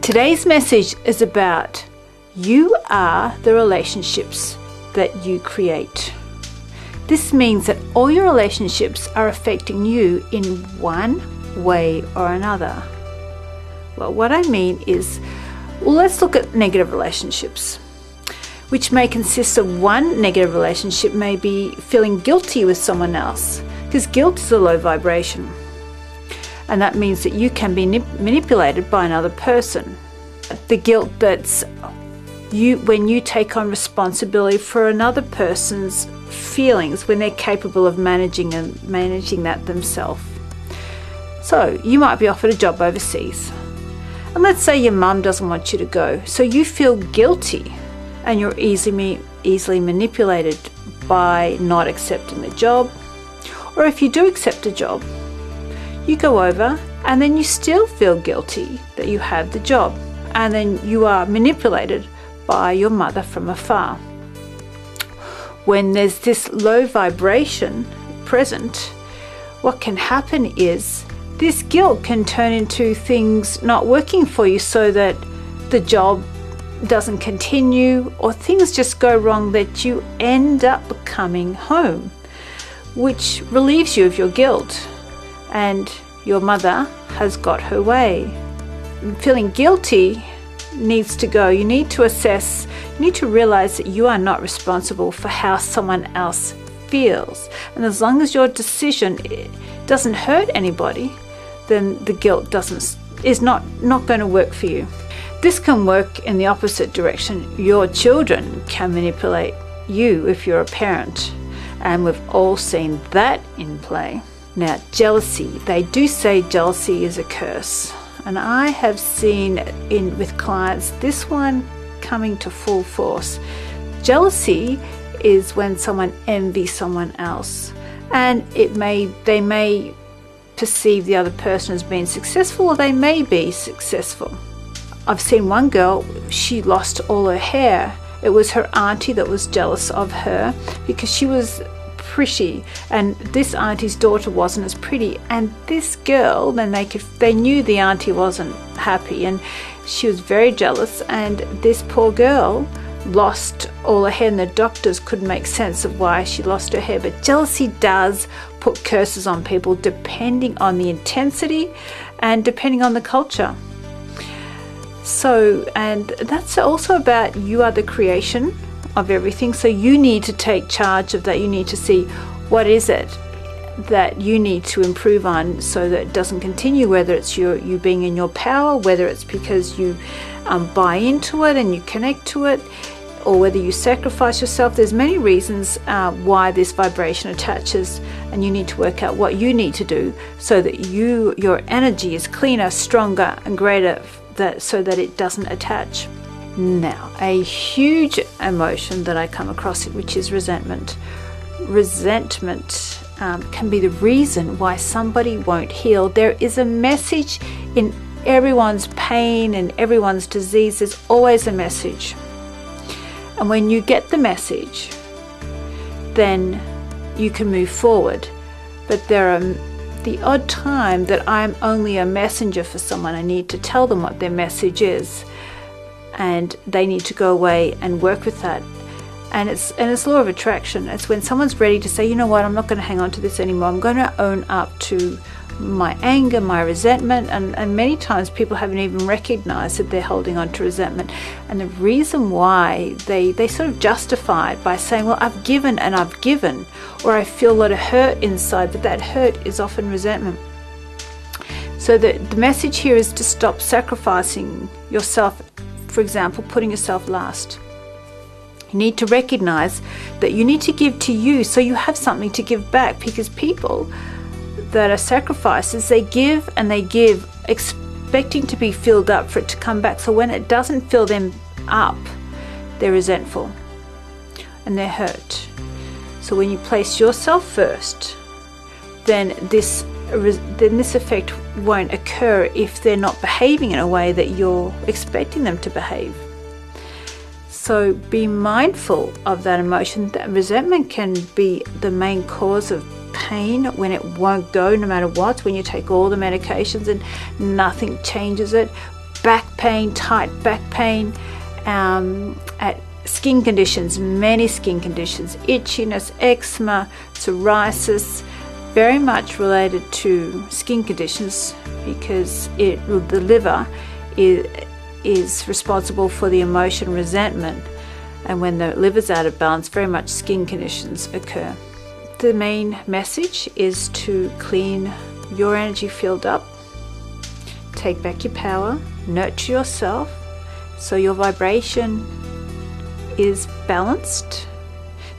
Today's message is about you are the relationships that you create. This means that all your relationships are affecting you in one way or another. Well, what I mean is, let's look at negative relationships, which may consist of one negative relationship may be feeling guilty with someone else, because guilt is a low vibration. And that means that you can be manipulated by another person. The guilt that's when you take on responsibility for another person's feelings when they're capable of managing that themselves. So you might be offered a job overseas, and let's say your mum doesn't want you to go, so you feel guilty and you're easily manipulated by not accepting the job. Or if you do accept a job, you go over and then you still feel guilty that you have the job, and then you are manipulated by your mother from afar. When there's this low vibration present, what can happen is this guilt can turn into things not working for you, so that the job doesn't continue, or things just go wrong that you end up coming home, which relieves you of your guilt, and your mother has got her way. Feeling guilty needs to go. You need to assess, you need to realize that you are not responsible for how someone else feels. And as long as your decision doesn't hurt anybody, then the guilt is not going to work for you. This can work in the opposite direction. Your children can manipulate you if you're a parent, and we've all seen that in play. Now, jealousy. They do say jealousy is a curse, and I have seen with clients this one coming to full force. Jealousy is when someone envies someone else, and they may perceive the other person as being successful, or they may be successful. I've seen one girl, she lost all her hair. It was her auntie that was jealous of her because she was pretty, and this auntie's daughter wasn't as pretty. And this girl, then they knew the auntie wasn't happy, and she was very jealous. And this poor girl lost all her hair, and the doctors couldn't make sense of why she lost her hair. But jealousy does put curses on people, depending on the intensity and depending on the culture. So, and that's also about you are the creation of everything. So you need to take charge of that. You need to see what is it that you need to improve on so that it doesn't continue, whether it's you being in your power, whether it's because you buy into it and you connect to it, or whether you sacrifice yourself. There's many reasons why this vibration attaches, and you need to work out what you need to do so that your energy is cleaner, stronger and greater, so that it doesn't attach. Now, a huge emotion that I come across, which is resentment. Resentment can be the reason why somebody won't heal. There is a message in everyone's pain and everyone's disease. There's always a message. And when you get the message, then you can move forward. But there are the odd time that I'm only a messenger for someone. I need to tell them what their message is, and they need to go away and work with that. And it's law of attraction. It's when someone's ready to say, you know what, I'm not going to hang on to this anymore. I'm going to own up to my anger, my resentment, and many times people haven't even recognized that they're holding on to resentment. And the reason why they sort of justify it by saying, well, I've given and I've given, or I feel a lot of hurt inside, but that hurt is often resentment. So the message here is to stop sacrificing yourself. For example, putting yourself last. You need to recognize that you need to give to you so you have something to give back, because people that are sacrifices, they give and they give expecting to be filled up for it to come back. So when it doesn't fill them up, they're resentful and they're hurt. So when you place yourself first, then this effect won't occur if they're not behaving in a way that you're expecting them to behave. So be mindful of that emotion. That resentment can be the main cause of pain when it won't go no matter what, when you take all the medications and nothing changes it. back pain, tight back pain, at skin conditions, many skin conditions, itchiness, eczema, psoriasis, very much related to skin conditions, because the liver is responsible for the emotion resentment, and when the liver's out of balance, very much skin conditions occur. The main message is to clean your energy field up, take back your power, nurture yourself so your vibration is balanced,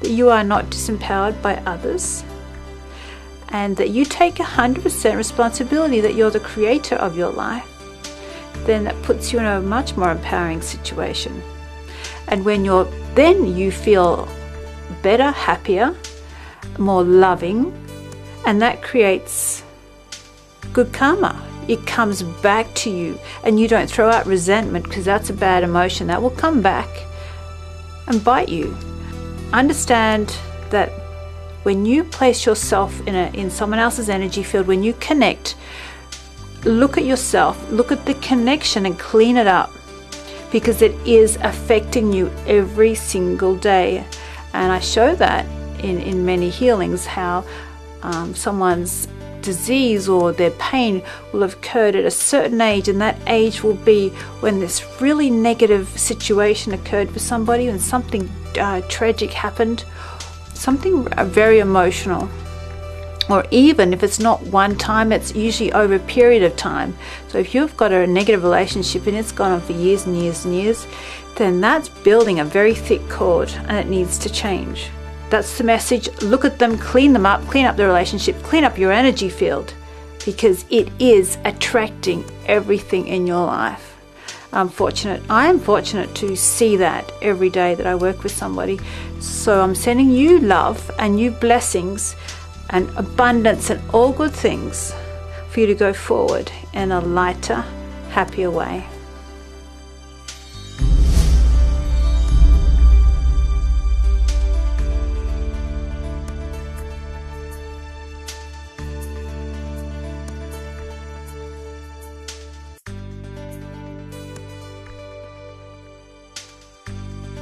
that you are not disempowered by others, and that you take 100% responsibility that you're the creator of your life. Then that puts you in a much more empowering situation. And when you feel better, happier, more loving, and that creates good karma. It comes back to you, and you don't throw out resentment, because that's a bad emotion that will come back and bite you. Understand that when you place yourself in someone else's energy field, when you connect, look at yourself, look at the connection and clean it up, because it is affecting you every single day. And I show that in many healings, how someone's disease or their pain will have occurred at a certain age, and that age will be when this really negative situation occurred for somebody, and something tragic happened, something very emotional. Or even if it's not one time, it's usually over a period of time. So if you've got a negative relationship and it's gone on for years and years and years, then that's building a very thick cord, and it needs to change. That's the message. Look at them, clean them up, clean up the relationship, clean up your energy field, because it is attracting everything in your life. I am fortunate to see that every day that I work with somebody. So I'm sending you love and you blessings and abundance and all good things for you to go forward in a lighter, happier way.